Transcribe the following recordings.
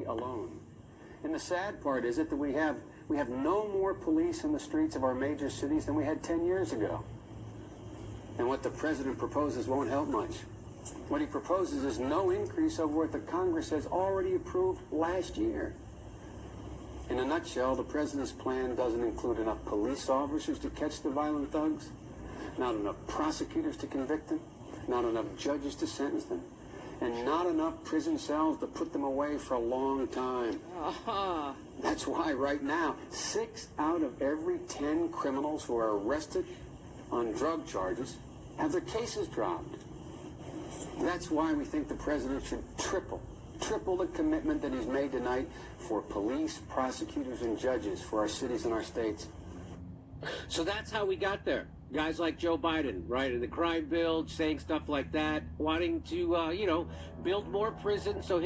alone. And the sad part is that we have no more police in the streets of our major cities than we had 10 years ago. And what the president proposes won't help much. What he proposes is no increase over what the Congress has already approved last year. In a nutshell, the president's plan doesn't include enough police officers to catch the violent thugs, not enough prosecutors to convict them, not enough judges to sentence them, and not enough prison cells to put them away for a long time. That's why right now, 6 out of every 10 criminals who are arrested on drug charges have their cases dropped. That's why we think the president should triple the commitment that he's made tonight for police, prosecutors, and judges for our cities and our states. So that's how we got there. Guys like Joe Biden, right, in the crime bill, saying stuff like that, wanting to, build more prisons. So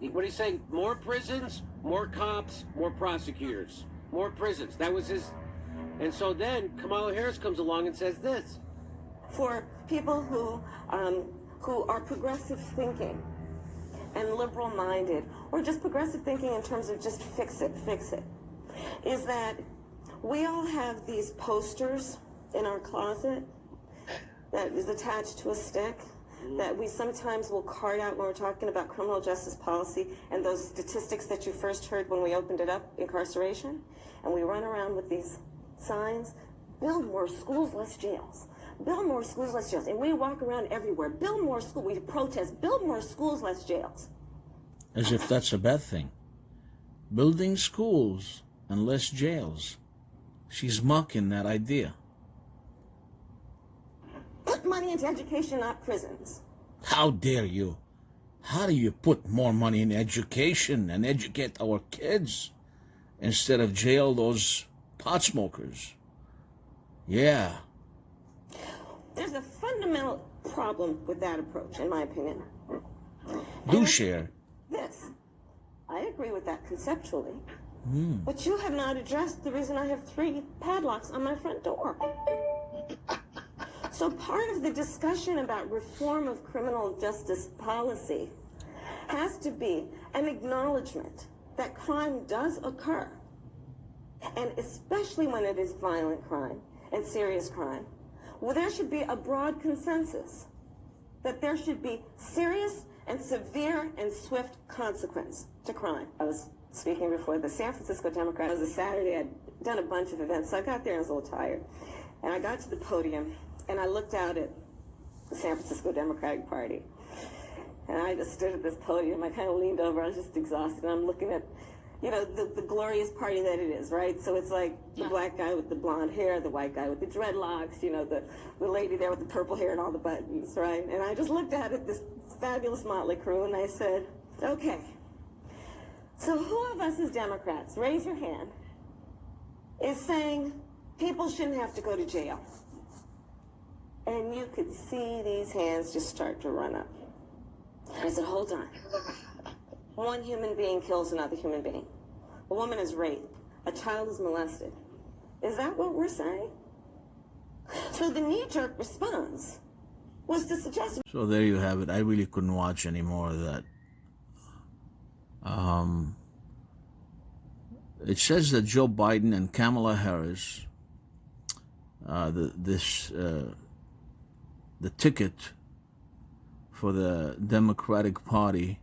what he's saying, more prisons, more cops, more prosecutors, more prisons. That was his. And so then Kamala Harris comes along and says this. For people who are progressive thinking and liberal-minded, or just progressive thinking in terms of just fix it, is that we all have these posters in our closet that is attached to a stick that we sometimes will card out when we're talking about criminal justice policy and those statistics that you first heard when we opened it up, incarceration, and we run around with these signs, build more schools, less jails. Build more schools, less jails. And we walk around everywhere. Build more schools. We protest. Build more schools, less jails. As if that's a bad thing. Building schools and less jails. She's mocking that idea. Put money into education, not prisons. How dare you? How do you put more money in education and educate our kids instead of jail those pot smokers? Yeah. There's a fundamental problem with that approach, in my opinion. Do share. This. I agree with that conceptually. But you have not addressed the reason I have 3 padlocks on my front door. So part of the discussion about reform of criminal justice policy has to be an acknowledgement that crime does occur, and especially when it is violent crime and serious crime. Well, there should be a broad consensus that there should be serious and severe and swift consequence to crime. I was speaking before the San Francisco Democrat. It was a Saturday. I'd done a bunch of events, so I got there and I was a little tired. And I got to the podium, and I looked out at the San Francisco Democratic Party. And I just stood at this podium. I kind of leaned over. I was just exhausted. And I'm looking at the glorious party that it is, right? So it's like the black guy with the blonde hair, the white guy with the dreadlocks, the lady there with the purple hair and all the buttons, right? And I just looked at it, this fabulous motley crew, and I said, okay, so who of us as Democrats, raise your hand, is saying people shouldn't have to go to jail? And you could see these hands just start to run up. I said, hold on. One human being kills another human being. A woman is raped. A child is molested. Is that what we're saying? So the knee-jerk response was to suggest... So there you have it. I really couldn't watch any more of that. It says that Joe Biden and Kamala Harris, the ticket for the Democratic Party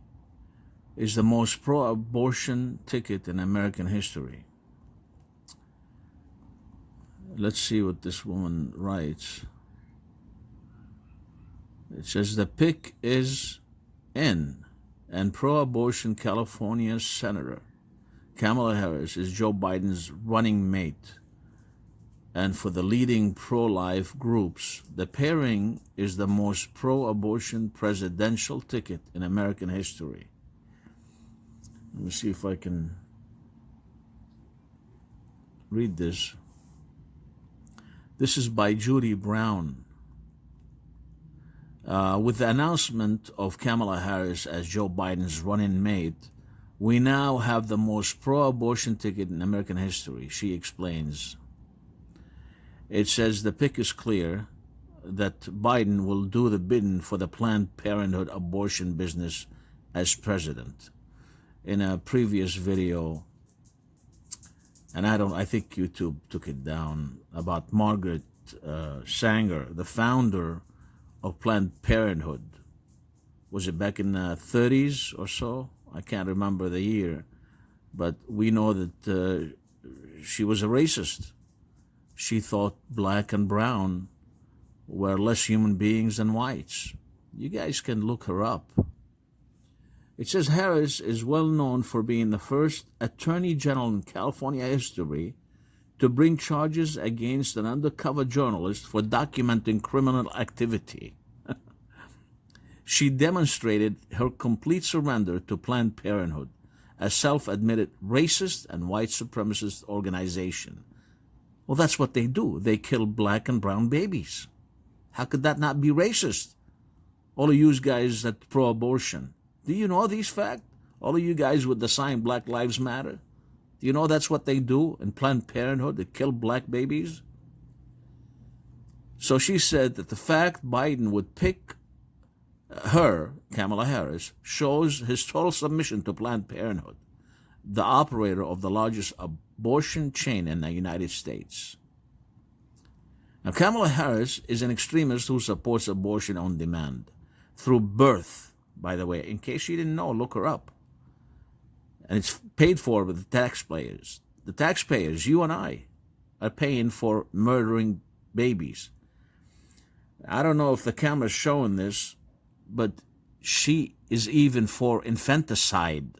is the most pro-abortion ticket in American history. Let's see what this woman writes. It says the pick is in, and pro-abortion California Senator Kamala Harris is Joe Biden's running mate. And for the leading pro-life groups, the pairing is the most pro-abortion presidential ticket in American history. Let me see if I can read this. This is by Judy Brown. With the announcement of Kamala Harris as Joe Biden's running mate, we now have the most pro-abortion ticket in American history, she explains. It says the pick is clear that Biden will do the bidding for the Planned Parenthood abortion business as president. in a previous video, and I think YouTube took it down, about Margaret Sanger, the founder of Planned Parenthood. Was it back in the 30s or so? I can't remember the year, but we know that she was a racist. She thought black and brown were less human beings than whites. You guys can look her up. It says Harris is well known for being the first attorney general in California history to bring charges against an undercover journalist for documenting criminal activity. She demonstrated her complete surrender to Planned Parenthood, a self-admitted racist and white supremacist organization. Well, that's what they do. They kill black and brown babies. How could that not be racist? All of you guys that pro-abortion, do you know these facts? All of you guys with the sign Black Lives Matter, do you know that's what they do in Planned Parenthood? They kill black babies? So she said that the fact Biden would pick her, Kamala Harris, shows his total submission to Planned Parenthood, the operator of the largest abortion chain in the United States. Now, Kamala Harris is an extremist who supports abortion on demand through birth, by the way. In case you didn't know, look her up. And it's paid for with the taxpayers. The taxpayers, you and I, are paying for murdering babies. I don't know if the camera's showing this, but she is even for infanticide.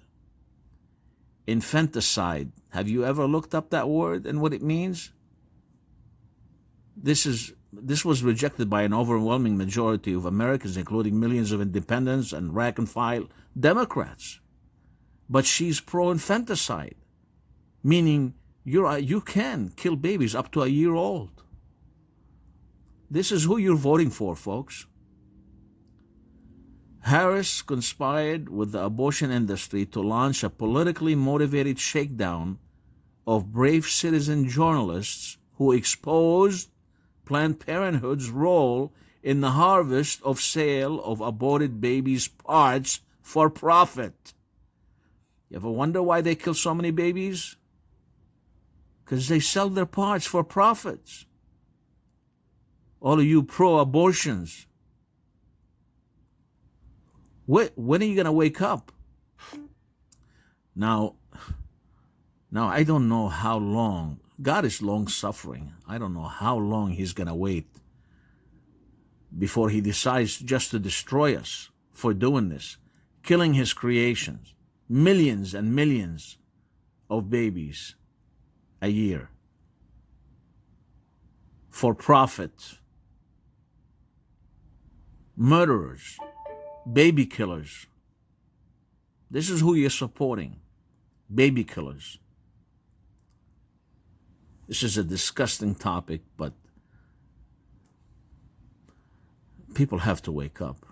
Infanticide. Have you ever looked up that word and what it means? This was rejected by an overwhelming majority of Americans, including millions of independents and rank and file Democrats. But she's pro-infanticide, meaning you can kill babies up to a year old. This is who you're voting for, folks. Harris conspired with the abortion industry to launch a politically motivated shakedown of brave citizen journalists who exposed Planned Parenthood's role in the harvest of sale of aborted babies' parts for profit. You ever wonder why they kill so many babies? Because they sell their parts for profits. All of you pro-abortions, when are you going to wake up? Now, I don't know how long. God is long-suffering. I don't know how long he's going to wait before he decides just to destroy us for doing this, killing his creations, millions and millions of babies a year for profit. Murderers, baby killers. This is who you're supporting, baby killers. This is a disgusting topic, but people have to wake up.